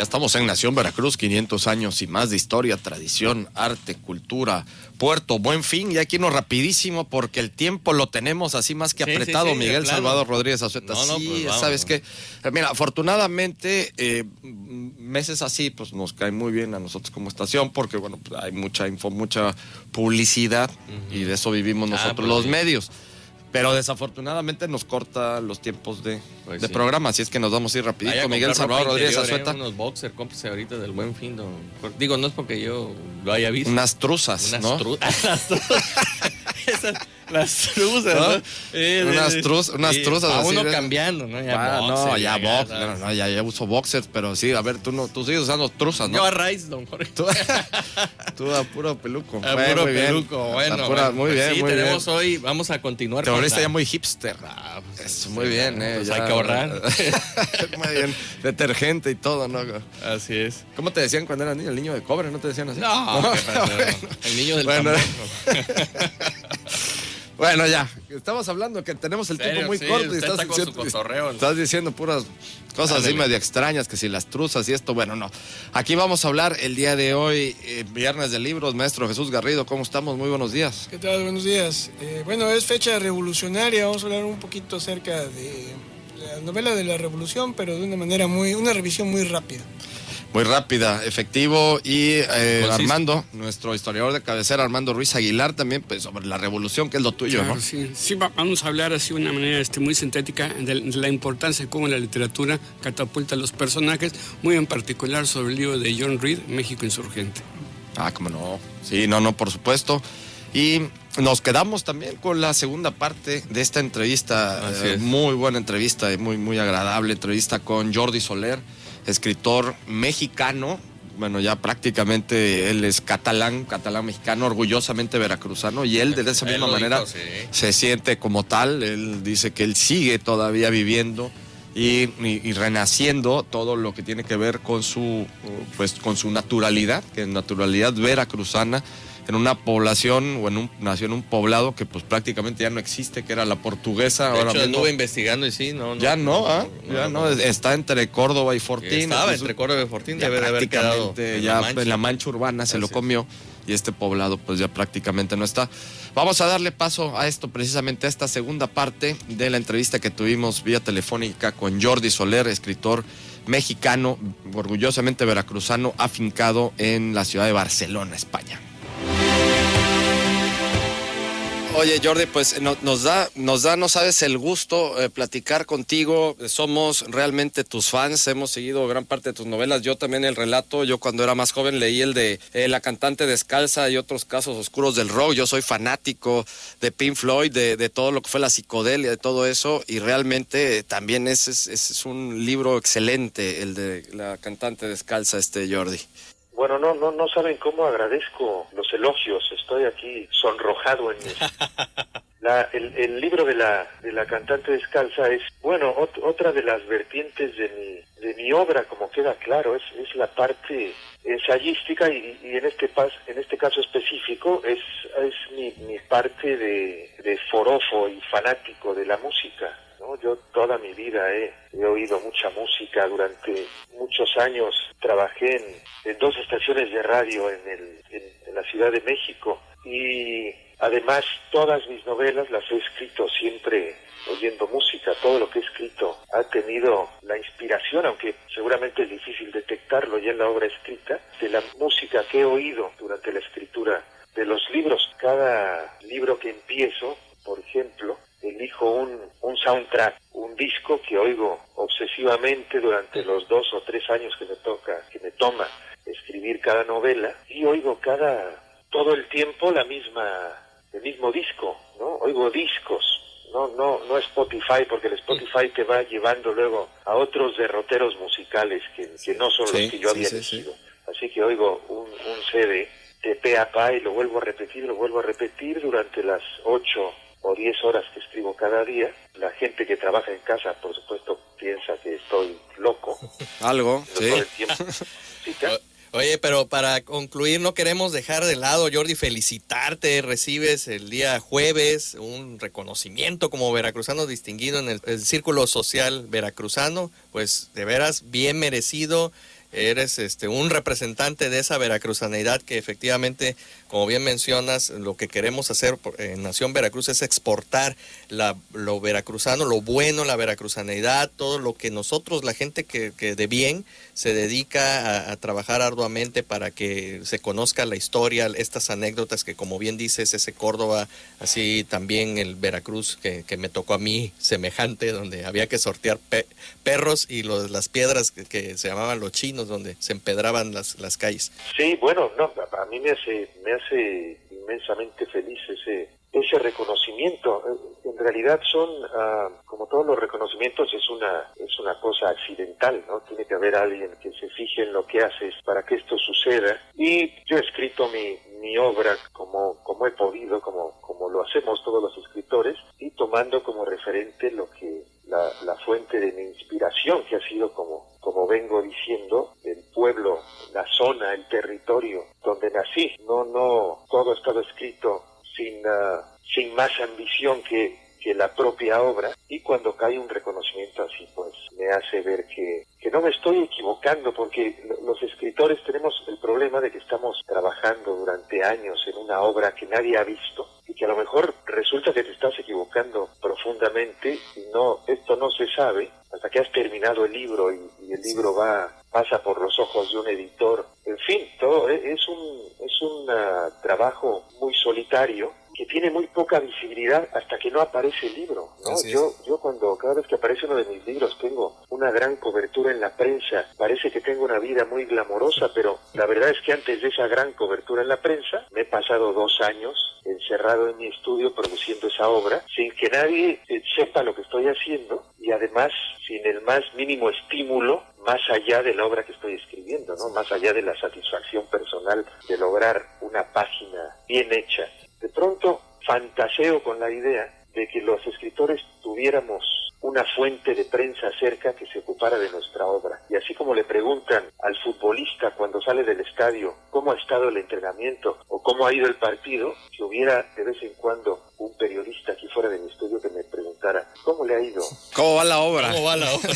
ya estamos en Nación Veracruz, 500 años y más de historia, tradición, arte, cultura, puerto, buen fin. Y aquí nos rapidísimo porque el tiempo lo tenemos así más que apretado, sí, Miguel Salvador Rodríguez Azueta. No, sí, pues vamos, ¿sabes qué? Mira, afortunadamente, meses así, pues nos cae muy bien a nosotros como estación porque, bueno, pues, hay mucha info, mucha publicidad y de eso vivimos nosotros pues, los sí. medios. Pero desafortunadamente nos corta los tiempos de sí. programa, así es que nos vamos a ir rapidito. Miguel Salvador Rodríguez Azueta. Unos boxers, cómprese ahorita del Buen Fin. Digo, no es porque yo lo haya visto. Unas truzas, ¿no? Las truzas, ¿no? Unas truzas a así. Uno cambiando, ¿no? Ya uso boxers, pero sí, a ver, tú sigues usando truzas, ¿no? Yo a raíz, don Jorge. Tú a puro peluco. Puro peluco, bueno. Muy bien, sí, muy tenemos bien. Hoy, vamos a continuar. Te volviste ya muy hipster. Pues, muy bien, pues ya, hay que ahorrar. Muy bien, detergente y todo, ¿no? Así es. ¿Cómo te decían cuando eras niño? ¿El niño de cobre? ¿No te decían así? No, ¿qué pasó? El niño del tambor. Bueno, ya, estamos hablando que tenemos el tiempo muy corto y estás diciendo puras cosas así medio extrañas, que si las truzas y esto, bueno, no. Aquí vamos a hablar el día de hoy, viernes de libros, maestro Jesús Garrido, ¿cómo estamos? Muy buenos días. ¿Qué tal? Buenos días. Bueno, es fecha revolucionaria, vamos a hablar un poquito acerca de la novela de la revolución, pero de una revisión muy rápida. Muy rápida, efectivo, y Armando, nuestro historiador de cabecera, Armando Ruiz Aguilar, también pues sobre la revolución, que es lo tuyo, claro, ¿no? Sí, vamos a hablar así de una manera muy sintética de la importancia de cómo la literatura catapulta a los personajes, muy en particular sobre el libro de John Reed, México Insurgente. Cómo no. Sí, no, por supuesto. Y nos quedamos también con la segunda parte de esta entrevista, muy buena entrevista, muy, muy agradable entrevista con Jordi Soler, escritor mexicano. Bueno, ya prácticamente él es catalán mexicano, orgullosamente veracruzano, y él de esa misma manera se siente como tal. Él dice que él sigue todavía viviendo y renaciendo todo lo que tiene que ver con su naturalidad, que es naturalidad veracruzana, en una población nació en un poblado que pues prácticamente ya no existe, que era la portuguesa. De hecho, anduve investigando y sí, está entre Córdoba y Fortín. Estaba entre Córdoba y Fortín, debe de haber quedado en la mancha urbana, se lo comió, y este poblado pues ya prácticamente no está. Vamos a darle paso a esto, precisamente a esta segunda parte de la entrevista que tuvimos vía telefónica con Jordi Soler, escritor mexicano, orgullosamente veracruzano, afincado en la ciudad de Barcelona, España. Oye, Jordi, pues nos da, no sabes, el gusto platicar contigo. Somos realmente tus fans, hemos seguido gran parte de tus novelas. Yo también el relato, yo cuando era más joven leí el de La cantante descalza y otros casos oscuros del rock. Yo soy fanático de Pink Floyd, de todo lo que fue la psicodelia, de todo eso, y realmente también es un libro excelente, el de La cantante descalza, Jordi. Bueno, no saben cómo agradezco los elogios. Estoy aquí sonrojado en el libro de la cantante descalza es, bueno, otra de las vertientes de mi obra, como queda claro, es la parte ensayística y en este caso específico es mi parte de forofo y fanático de la música, ¿no? Yo toda mi vida he oído mucha música. Durante muchos años trabajé en 2 estaciones de radio en la Ciudad de México, y además todas mis novelas las he escrito siempre oyendo música. Todo lo que he escrito ha tenido la inspiración, aunque seguramente es difícil detectarlo ya en la obra escrita, de la música que he oído durante la escritura de los libros. Cada libro que empiezo, por ejemplo, elijo un soundtrack, un disco que oigo obsesivamente durante los 2 o 3 años que me toma escribir cada novela, y oigo todo el tiempo el mismo disco, ¿no? Oigo discos, no Spotify, porque el Spotify te va llevando luego a otros derroteros musicales que no son los que yo había elegido. Así que oigo un CD de pe a pa y lo vuelvo a repetir durante las 8 o 10 horas que escribo cada día. La gente que trabaja en casa, por supuesto, piensa que estoy loco. Algo, sí. Todo el tiempo. Oye, pero para concluir, no queremos dejar de lado, Jordi, felicitarte. Recibes el día jueves un reconocimiento como veracruzano distinguido en el Círculo Social Veracruzano. Pues de veras, bien merecido. eres un representante de esa veracruzanidad que efectivamente, como bien mencionas, lo que queremos hacer en Nación Veracruz es exportar lo veracruzano, lo bueno, la veracruzanidad, todo lo que nosotros, la gente que de bien se dedica a trabajar arduamente para que se conozca la historia, estas anécdotas que, como bien dices, ese Córdoba, así también el Veracruz que me tocó a mí, semejante, donde había que sortear perros y las piedras que se llamaban los chinos, donde se empedraban las calles. Sí, bueno, no, a mí me hace inmensamente feliz ese reconocimiento. En realidad son, como todos los reconocimientos, es una cosa accidental, ¿no? Tiene que haber alguien que se fije en lo que haces para que esto suceda. Y yo he escrito mi obra como he podido, como lo hacemos todos los escritores, y tomando como referente lo que la fuente de mi inspiración, que ha sido, como vengo diciendo, el pueblo, la zona, el territorio donde nací. No todo ha estado escrito sin más ambición que la propia obra, y cuando cae un reconocimiento así, pues me hace ver que no me estoy equivocando, porque los escritores tenemos el problema de que estamos trabajando durante años en una obra que nadie ha visto, y que a lo mejor resulta que te estás equivocando profundamente, y esto no se sabe hasta que has terminado el libro, y el libro pasa por los ojos de un editor. En fin, todo es un trabajo muy solitario, que tiene muy poca visibilidad hasta que no aparece el libro, ¿no? Yo cada vez que aparece uno de mis libros tengo una gran cobertura en la prensa. Parece que tengo una vida muy glamorosa, pero la verdad es que antes de esa gran cobertura en la prensa me he pasado 2 años encerrado en mi estudio produciendo esa obra sin que nadie sepa lo que estoy haciendo, y además sin el más mínimo estímulo más allá de la obra que estoy escribiendo, ¿no? Más allá de la satisfacción personal de lograr una página bien hecha. De pronto fantaseo con la idea de que los escritores tuviéramos una fuente de prensa cerca que se ocupara de nuestra obra. Y así como le preguntan al futbolista cuando sale del estadio cómo ha estado el entrenamiento o cómo ha ido el partido, que hubiera de vez en cuando un periodista aquí fuera de mi estudio que me preguntara ¿cómo le ha ido? ¿Cómo va la obra? ¿Cómo va la obra?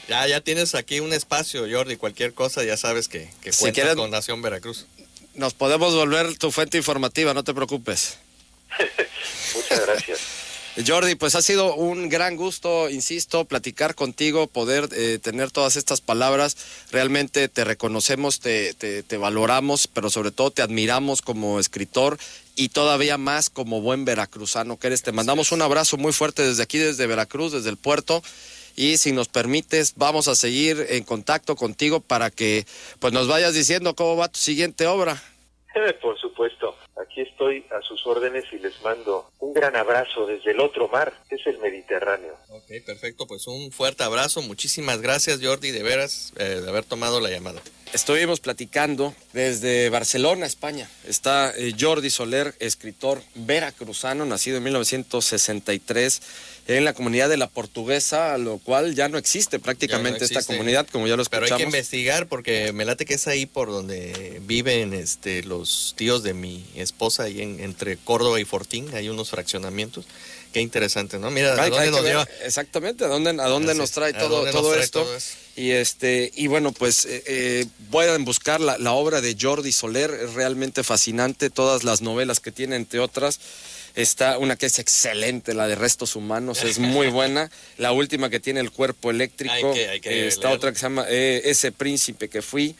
Ya tienes aquí un espacio, Jordi. Cualquier cosa ya sabes que Si cuentas quieres, con Nación Veracruz. Nos podemos volver tu fuente informativa, no te preocupes. Muchas gracias. Jordi, pues ha sido un gran gusto, insisto, platicar contigo, poder tener todas estas palabras. Realmente te reconocemos, te valoramos, pero sobre todo te admiramos como escritor y todavía más como buen veracruzano que eres. Te mandamos un abrazo muy fuerte desde aquí, desde Veracruz, desde el puerto. Y si nos permites, vamos a seguir en contacto contigo para que pues nos vayas diciendo cómo va tu siguiente obra. Por supuesto, aquí estoy a sus órdenes y les mando un gran abrazo desde el otro mar, que es el Mediterráneo. Ok, perfecto, pues un fuerte abrazo. Muchísimas gracias, Jordi, de veras, de haber tomado la llamada. Estuvimos platicando desde Barcelona, España. Está Jordi Soler, escritor veracruzano, nacido en 1963 en la comunidad de La Portuguesa, lo cual ya no existe prácticamente no existe. Esta comunidad, como ya lo escuchamos. Pero hay que investigar porque me late que es ahí por donde viven los tíos de mi esposa, ahí entre Córdoba y Fortín, hay unos fraccionamientos. Qué interesante, ¿no? Mira, ¿a dónde nos lleva? Exactamente, ¿a dónde nos trae todo esto? Y bueno, pues pueden buscar la obra de Jordi Soler, es realmente fascinante, todas las novelas que tiene, entre otras. Está una que es excelente, la de Restos Humanos, es muy buena. La última que tiene El Cuerpo Eléctrico. Hay que está leerlo. otra que se llama Ese Príncipe que fui.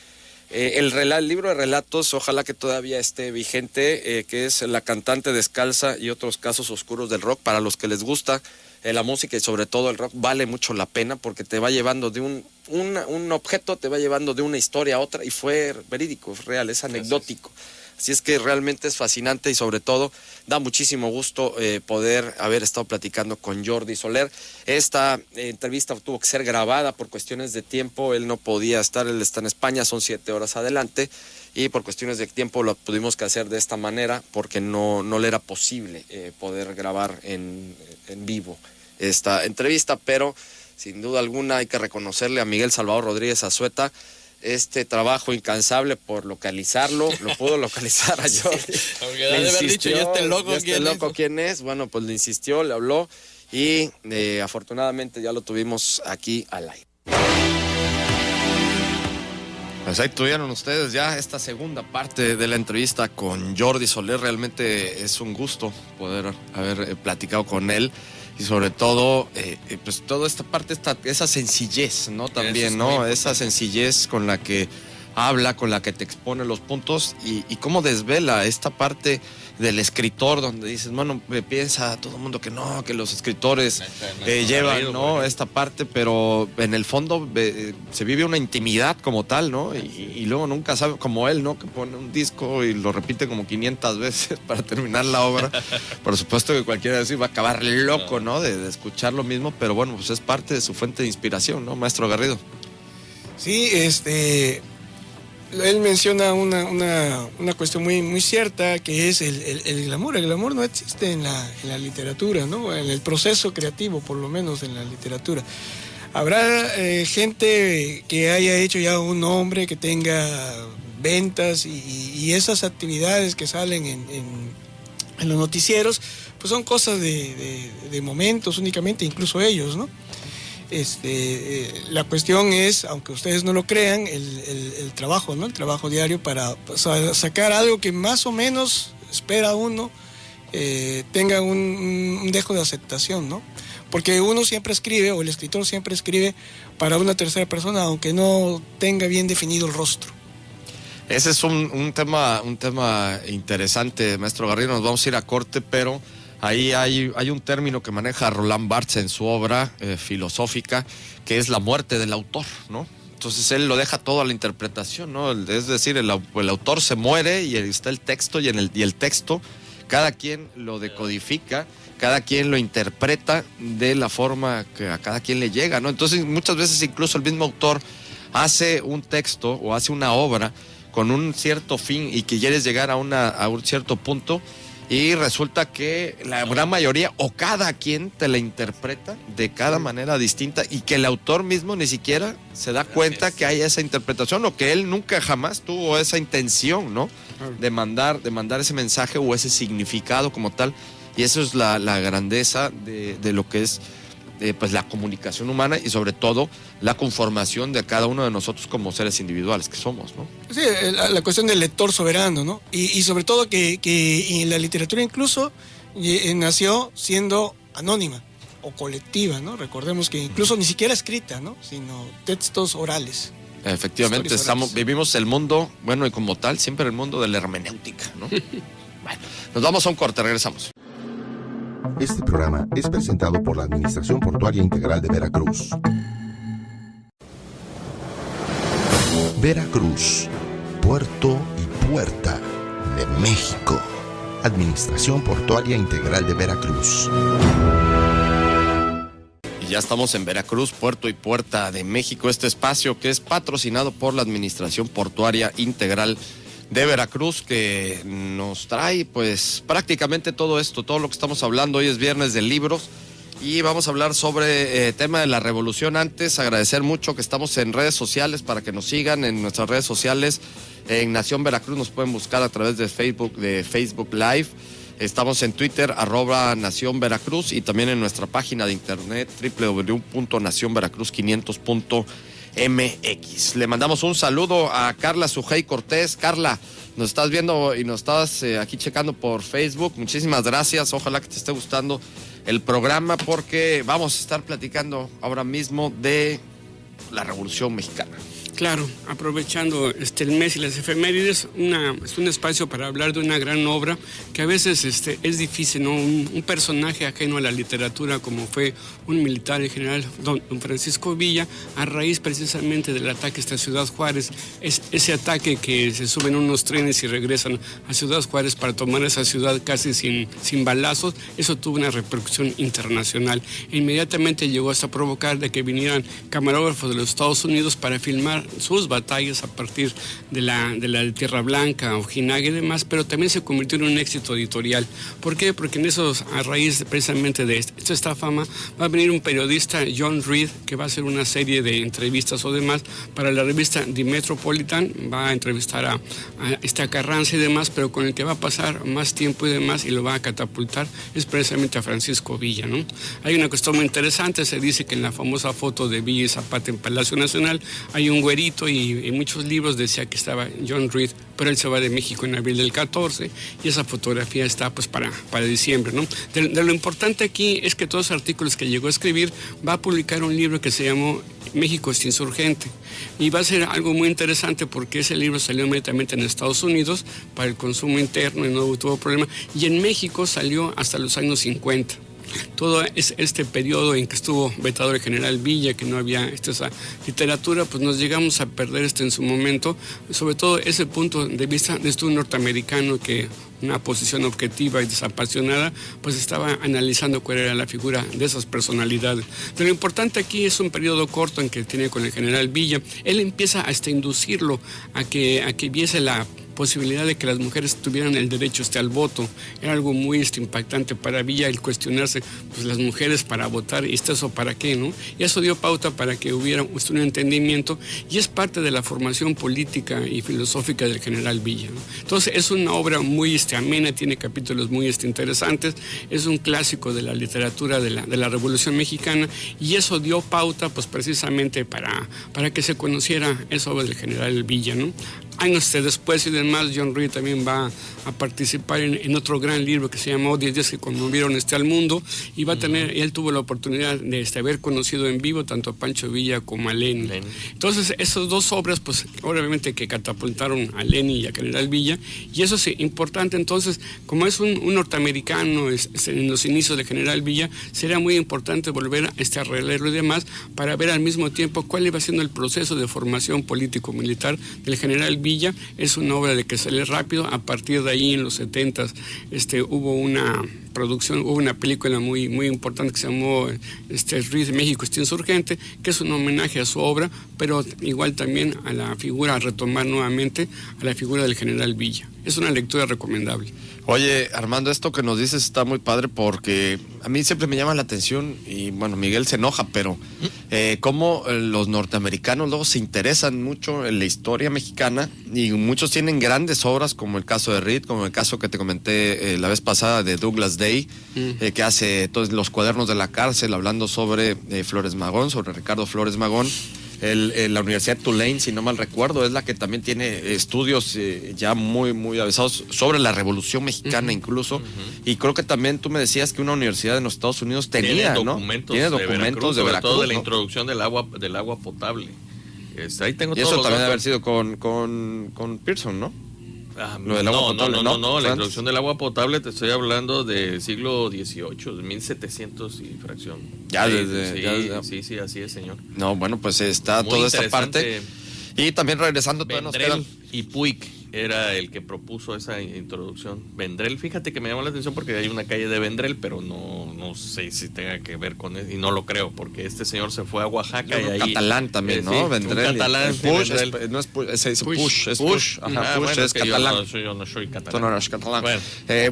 El libro de relatos, ojalá que todavía esté vigente, que es La Cantante Descalza y otros casos oscuros del rock. Para los que les gusta la música y sobre todo el rock, vale mucho la pena porque te va llevando de un objeto, te va llevando de una historia a otra, y fue verídico, es real, es anecdótico. Así es que realmente es fascinante y sobre todo da muchísimo gusto poder haber estado platicando con Jordi Soler. Esta entrevista tuvo que ser grabada por cuestiones de tiempo, él no podía estar, él está en España, son 7 horas adelante, y por cuestiones de tiempo lo tuvimos que hacer de esta manera porque no le era posible poder grabar en vivo esta entrevista, pero sin duda alguna hay que reconocerle a Miguel Salvador Rodríguez Azueta este trabajo incansable por localizarlo, lo pudo localizar a Jordi. Aunque debe haber dicho, ¿y este loco quién es? Bueno, pues le insistió, le habló y afortunadamente ya lo tuvimos aquí al aire. Pues ahí tuvieron ustedes ya esta segunda parte de la entrevista con Jordi Soler. Realmente es un gusto poder haber platicado con él y sobre todo, pues toda esta parte, esa sencillez, ¿no? También, ¿no? Esa sencillez con la que habla, con la que te expone los puntos y cómo desvela esta parte del escritor donde dices, bueno, piensa todo el mundo que no, que los escritores llevan, ¿no? Esta parte, pero en el fondo se vive una intimidad como tal, ¿no? Y luego nunca sabe, como él, ¿no? Que pone un disco y lo repite como 500 veces para terminar la obra. Por supuesto que cualquiera de ellos va a acabar loco, ¿no? De escuchar lo mismo, pero bueno, pues es parte de su fuente de inspiración, ¿no, maestro Garrido? Sí, él menciona una cuestión muy cierta, que es el glamour. El glamour no existe en la literatura, ¿no? En el proceso creativo, por lo menos en la literatura. Habrá gente que haya hecho ya un nombre, que tenga ventas y esas actividades que salen en los noticieros, pues son cosas de momentos únicamente, incluso ellos, ¿no? La cuestión es, aunque ustedes no lo crean, el trabajo, ¿no? El trabajo diario para sacar algo que más o menos espera uno tenga un dejo de aceptación, ¿no? Porque uno siempre escribe, o el escritor siempre escribe para una tercera persona, aunque no tenga bien definido el rostro. Ese es un tema interesante, maestro Garrido. Nos vamos a ir a corte, pero ahí hay un término que maneja Roland Barthes en su obra filosófica, que es la muerte del autor, ¿no? Entonces él lo deja todo a la interpretación, ¿no? Es decir, el autor se muere y está el texto, y el texto cada quien lo decodifica, cada quien lo interpreta de la forma que a cada quien le llega, ¿no? Entonces muchas veces incluso el mismo autor hace un texto o hace una obra con un cierto fin y que quieres llegar a un cierto punto, y resulta que la gran mayoría o cada quien te la interpreta de cada manera distinta, y que el autor mismo ni siquiera se da cuenta que hay esa interpretación, o que él nunca jamás tuvo esa intención, ¿no? De mandar ese mensaje o ese significado como tal. Y eso es la grandeza de lo que es pues la comunicación humana, y sobre todo la conformación de cada uno de nosotros como seres individuales que somos, ¿no? Sí, la cuestión del lector soberano, ¿no? Y sobre todo que en la literatura incluso nació siendo anónima o colectiva, ¿no? Recordemos que incluso ni siquiera escrita, ¿no? Sino textos orales. Efectivamente, vivimos el mundo, bueno, y como tal, siempre el mundo de la hermenéutica, ¿no? Bueno, nos vamos a un corte, regresamos. Este programa es presentado por la Administración Portuaria Integral de Veracruz. Veracruz, puerto y puerta de México. Administración Portuaria Integral de Veracruz. Y ya estamos en Veracruz, puerto y puerta de México, este espacio que es patrocinado por la Administración Portuaria Integral de Veracruz, que nos trae pues prácticamente todo esto, todo lo que estamos hablando. Hoy es viernes de libros y vamos a hablar sobre el tema de la revolución. Antes, agradecer mucho que estamos en redes sociales, para que nos sigan en nuestras redes sociales. En Nación Veracruz nos pueden buscar a través de Facebook Live. Estamos en Twitter, @Nación Veracruz, y también en nuestra página de internet www.nacionveracruz500.mx. Le mandamos un saludo a Carla Sujei Cortés. Carla, nos estás viendo y nos estás aquí checando por Facebook. Muchísimas gracias. Ojalá que te esté gustando el programa, porque vamos a estar platicando ahora mismo de la Revolución Mexicana. Claro, aprovechando el mes y las efemérides, es un espacio para hablar de una gran obra que a veces es difícil, ¿no? Un personaje ajeno a la literatura, como fue un militar en general, don Francisco Villa, a raíz precisamente del ataque a esta Ciudad Juárez, ese ataque que se suben unos trenes y regresan a Ciudad Juárez para tomar esa ciudad casi sin balazos. Eso tuvo una repercusión internacional. E inmediatamente llegó hasta provocar de que vinieran camarógrafos de los Estados Unidos para filmar sus batallas a partir de la de Tierra Blanca, Ojinaga y demás, pero también se convirtió en un éxito editorial. ¿Por qué? Porque en esos, a raíz precisamente de esta fama, va a venir un periodista, John Reed, que va a hacer una serie de entrevistas o demás para la revista The Metropolitan. Va a entrevistar a Carranza y demás, pero con el que va a pasar más tiempo y demás, y lo va a catapultar, es precisamente a Francisco Villa, ¿no? Hay una cuestión muy interesante. Se dice que en la famosa foto de Villa y Zapata en Palacio Nacional hay un güey güerito y en muchos libros decía que estaba John Reed, pero él se va de México en abril del 14 y esa fotografía está pues para diciembre, ¿no? De lo importante aquí es que todos los artículos que llegó a escribir va a publicar un libro que se llamó México es insurgente y va a ser algo muy interesante porque ese libro salió inmediatamente en Estados Unidos para el consumo interno y no tuvo problema, y en México salió hasta los años 50. Todo este periodo en que estuvo vetado el general Villa, que no había esa literatura, pues nos llegamos a perder en su momento, sobre todo ese punto de vista de un norteamericano que una posición objetiva y desapasionada, pues estaba analizando cuál era la figura de esas personalidades. Pero lo importante aquí es un periodo corto en que tiene con el general Villa. Él empieza a inducirlo a que viese la posibilidad de que las mujeres tuvieran el derecho al voto. Era algo muy impactante para Villa el cuestionarse, pues las mujeres para votar, ¿y eso para qué, no? Y eso dio pauta para que hubiera un entendimiento, y es parte de la formación política y filosófica del general Villa, ¿no? Entonces es una obra muy amena, tiene capítulos muy interesantes, es un clásico de la literatura de la Revolución Mexicana, y eso dio pauta pues precisamente para que se conociera esa obra del general Villa, ¿no? Años después y demás, John Reed también va a participar en otro gran libro que se llama 10 días que conmovieron al mundo, y va a tener, él tuvo la oportunidad de haber conocido en vivo tanto a Pancho Villa como a Lenin. Entonces, esas dos obras, pues obviamente que catapultaron a Lenin y a General Villa, y eso es importante. Entonces, como es un norteamericano en los inicios de General Villa, sería muy importante volver a releerlo y demás, para ver al mismo tiempo cuál iba siendo el proceso de formación político-militar del General Villa. Es una obra de que se lee rápido. A partir de ahí, en los 70s, hubo una producción, hubo una película muy, muy importante que se llamó Reed, México es insurgente, que es un homenaje a su obra, pero igual también a la figura, a retomar nuevamente a la figura del general Villa. Es una lectura recomendable. Oye, Armando, esto que nos dices está muy padre, porque a mí siempre me llama la atención, y bueno, Miguel se enoja, pero cómo los norteamericanos luego se interesan mucho en la historia mexicana, y muchos tienen grandes obras, como el caso de Reed, como el caso que te comenté la vez pasada de Douglas Day, que hace todos los cuadernos de la cárcel, hablando sobre Flores Magón, sobre Ricardo Flores Magón. La Universidad de Tulane, si no mal recuerdo, es la que también tiene estudios ya muy, muy avanzados sobre la Revolución Mexicana, incluso. Y creo que también tú me decías que una universidad en los Estados Unidos tenía documentos de Veracruz, todo de la introducción del agua potable. Ahí tengo y eso también debe haber sido con Pearson, ¿no? No, la introducción del agua potable, te estoy hablando del siglo XVIII, de 1700 y fracción. Sí, así es, señor. No, bueno, pues está toda esta parte. Y también regresando, todavía nos quedan. Y Puig era el que propuso esa introducción. Vendrell, fíjate que me llama la atención porque hay una calle de Vendrell, pero no sé si tenga que ver con eso, y no lo creo, porque este señor se fue a Oaxaca y ahí... Catalán también, ¿no? Vendrell. Catalán. Push, no es Push, se dice Push, es Push. Ajá, Push bueno, es catalán. Yo no soy catalán. Tú no eres catalán.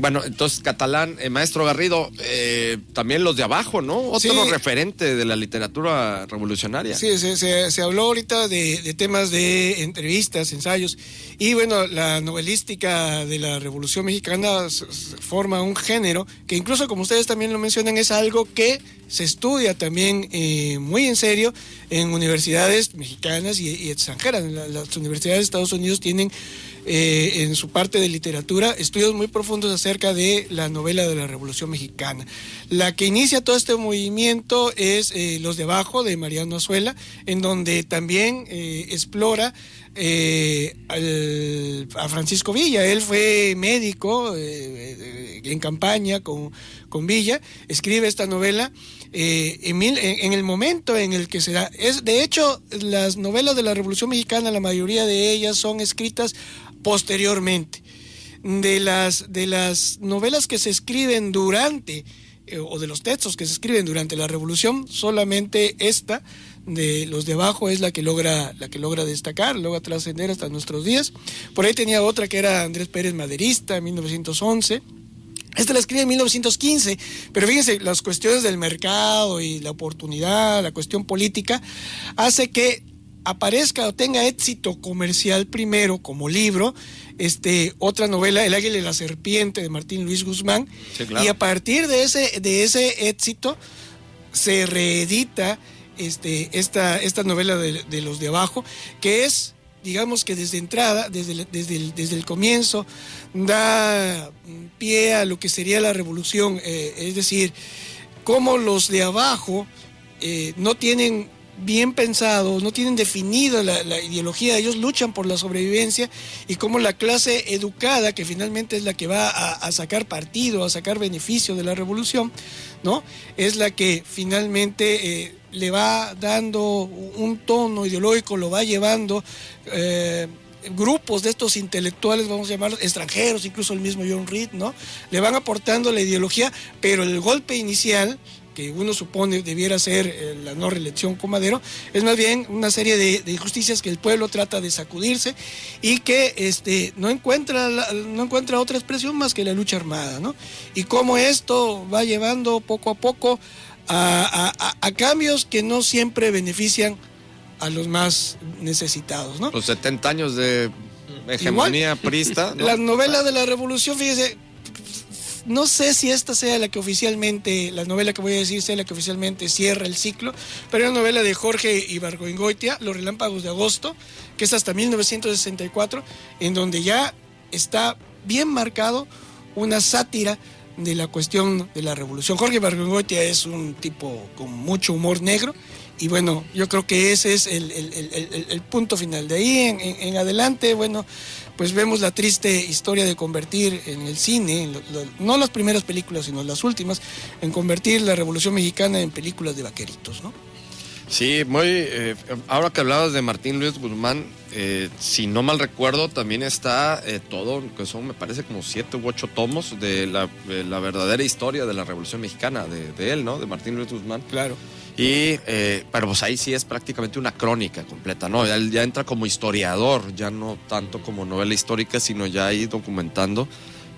Bueno, entonces catalán, maestro Garrido, también los de abajo, ¿no? Otro referente de la literatura revolucionaria. Sí, se habló ahorita de temas de entrevistas, ensayos, y bueno, la novelística de la Revolución Mexicana forma un género que incluso, como ustedes también lo mencionan, es algo que se estudia también muy en serio en universidades mexicanas y extranjeras. Las universidades de Estados Unidos tienen en su parte de literatura estudios muy profundos acerca de la novela de la Revolución Mexicana. La que inicia todo este movimiento es Los de Abajo, de Mariano Azuela, en donde también explora a Francisco Villa. Él fue médico en campaña con Villa, escribe esta novela en el momento en el que se da. De hecho, las novelas de la Revolución Mexicana, la mayoría de ellas son escritas posteriormente. De las novelas que se escriben durante, o de los textos que se escriben durante la Revolución, solamente esta de Los de Abajo es la que logra destacar, logra trascender hasta nuestros días. Por ahí tenía otra que era Andrés Pérez Maderista, en 1911. Esta la escribe en 1915, pero fíjense, las cuestiones del mercado y la oportunidad, la cuestión política, hace que aparezca o tenga éxito comercial primero como libro, otra novela, El Águila y la Serpiente, de Martín Luis Guzmán, sí, claro. Y a partir de ese éxito se reedita esta novela de los de abajo, que es, digamos que desde entrada, desde el comienzo, da pie a lo que sería la revolución, es decir, cómo los de abajo no tienen bien pensado, no tienen definida la ideología, ellos luchan por la sobrevivencia, y cómo la clase educada, que finalmente es la que va a sacar partido, a sacar beneficio de la revolución, ¿no? Es la que finalmente le va dando un tono ideológico, lo va llevando grupos de estos intelectuales, vamos a llamarlos extranjeros, incluso el mismo John Reed, ¿no? Le van aportando la ideología, pero el golpe inicial, que uno supone debiera ser la no reelección con Madero, es más bien una serie de injusticias que el pueblo trata de sacudirse y que no encuentra otra expresión más que la lucha armada, ¿no? Y cómo esto va llevando poco a poco a cambios que no siempre benefician a los más necesitados, ¿no? Los 70 años de hegemonía priista, ¿no? La novela de la revolución, fíjese, no sé si esta sea la que oficialmente, la novela que voy a decir sea la que oficialmente cierra el ciclo, pero es una novela de Jorge Ibargüengoitia, Los Relámpagos de Agosto, que es hasta 1964, en donde ya está bien marcado una sátira de la cuestión de la revolución. Jorge Ibargüengoitia es un tipo con mucho humor negro, y bueno, yo creo que ese es el punto final. De ahí en adelante, bueno, pues vemos la triste historia de convertir en el cine, no las primeras películas, sino las últimas, en convertir la Revolución Mexicana en películas de vaqueritos, ¿no? Sí, ahora que hablabas de Martín Luis Guzmán, si no mal recuerdo, también está todo, que son, me parece, como 7 u 8 tomos de la verdadera historia de la Revolución Mexicana, de él, ¿no? De Martín Luis Guzmán. Claro. Pero pues ahí sí es prácticamente una crónica completa, ¿no? Él ya entra como historiador, ya no tanto como novela histórica, sino ya ahí documentando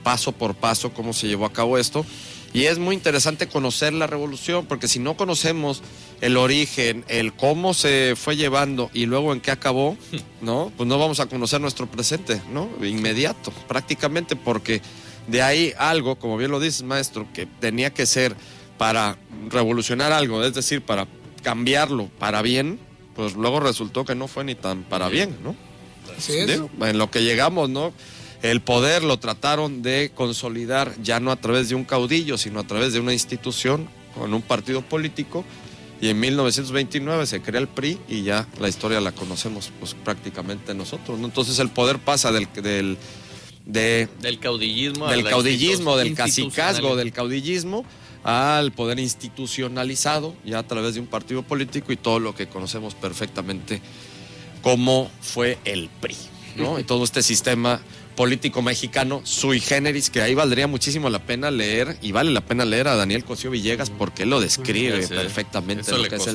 paso por paso cómo se llevó a cabo esto. Y es muy interesante conocer la revolución, porque si no conocemos el origen, el cómo se fue llevando y luego en qué acabó, ¿no? Pues no vamos a conocer nuestro presente, ¿no? Inmediato, prácticamente, porque de ahí algo, como bien lo dices, maestro, que tenía que ser para revolucionar algo, es decir, para cambiarlo para bien, pues luego resultó que no fue ni tan para bien, ¿no? Así es. Digo, en lo que llegamos, ¿no? El poder lo trataron de consolidar ya no a través de un caudillo, sino a través de una institución, con un partido político, y en 1929 se crea el PRI y ya la historia la conocemos pues prácticamente nosotros, ¿no? Entonces el poder pasa del caudillismo, del cacicazgo, del caudillismo, al poder institucionalizado ya a través de un partido político y todo lo que conocemos perfectamente como fue el PRI, ¿no? Y todo este sistema político mexicano sui generis, que ahí valdría muchísimo la pena leer, y vale la pena leer a Daniel Cosío Villegas, porque él lo describe perfectamente lo que es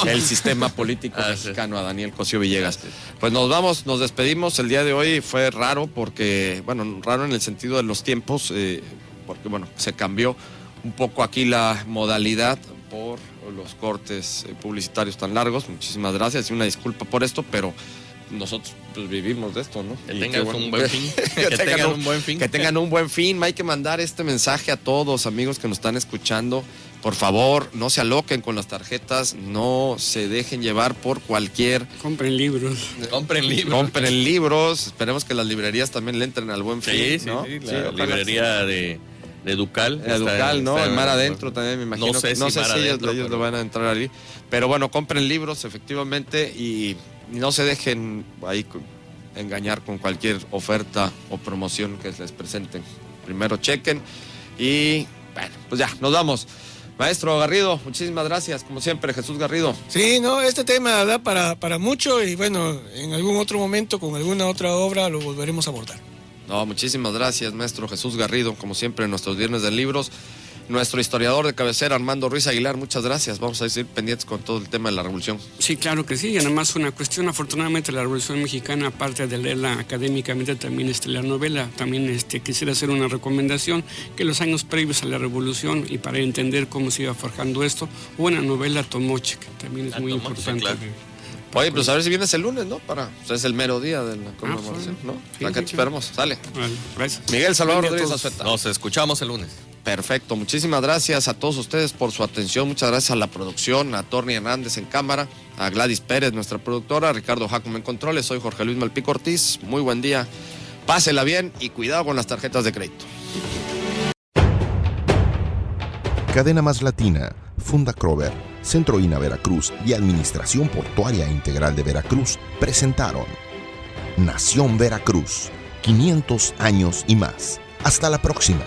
el sistema político mexicano a Daniel Cosío Villegas. Pues nos despedimos. El día de hoy fue raro porque, bueno, raro en el sentido de los tiempos, porque bueno, se cambió un poco aquí la modalidad por los cortes publicitarios tan largos. Muchísimas gracias y una disculpa por esto, pero nosotros pues vivimos de esto, ¿no? Que tengan un buen fin. Que tengan un buen fin. Que tengan un buen fin. Hay que mandar este mensaje a todos, amigos que nos están escuchando. Por favor, no se aloquen con las tarjetas, no se dejen llevar por cualquier... Compren libros. Compren libros. Esperemos que las librerías también le entren al buen fin, ¿no? Sí, la librería de Ducal. Ducal, ¿no? El Mar Adentro también, me imagino. No sé si ellos lo van a entrar ahí. Pero bueno, compren libros, efectivamente, y no se dejen ahí engañar con cualquier oferta o promoción que les presenten. Primero chequen y bueno, pues ya, nos vamos. Maestro Garrido, muchísimas gracias, como siempre, Jesús Garrido. Sí, no, este tema da para mucho y bueno, en algún otro momento con alguna otra obra lo volveremos a abordar. No, muchísimas gracias, maestro Jesús Garrido, como siempre en nuestros viernes de libros. Nuestro historiador de cabecera, Armando Ruiz Aguilar, muchas gracias. Vamos a seguir pendientes con todo el tema de la revolución. Sí, claro que sí. Y además una cuestión, afortunadamente la Revolución Mexicana, aparte de leerla académicamente, también la novela. También quisiera hacer una recomendación, que los años previos a la Revolución y para entender cómo se iba forjando esto, hubo una novela Tomoche, que también es muy importante. Claro. Oye, pues a ver si vienes el lunes, ¿no? Es el mero día de la conmemoración, ¿no? Sí, Acá te esperamos, sale. Vale, gracias. Miguel Salvador Rodríguez Azueta. Nos escuchamos el lunes. Perfecto, muchísimas gracias a todos ustedes por su atención, muchas gracias a la producción, a Torni Hernández en cámara, a Gladys Pérez, nuestra productora, a Ricardo Jacome en controles, soy Jorge Luis Malpico Ortiz, muy buen día, pásela bien y cuidado con las tarjetas de crédito. Cadena Más Latina, Funda Krover, Centro INA Veracruz y Administración Portuaria Integral de Veracruz presentaron Nación Veracruz, 500 años y más. Hasta la próxima.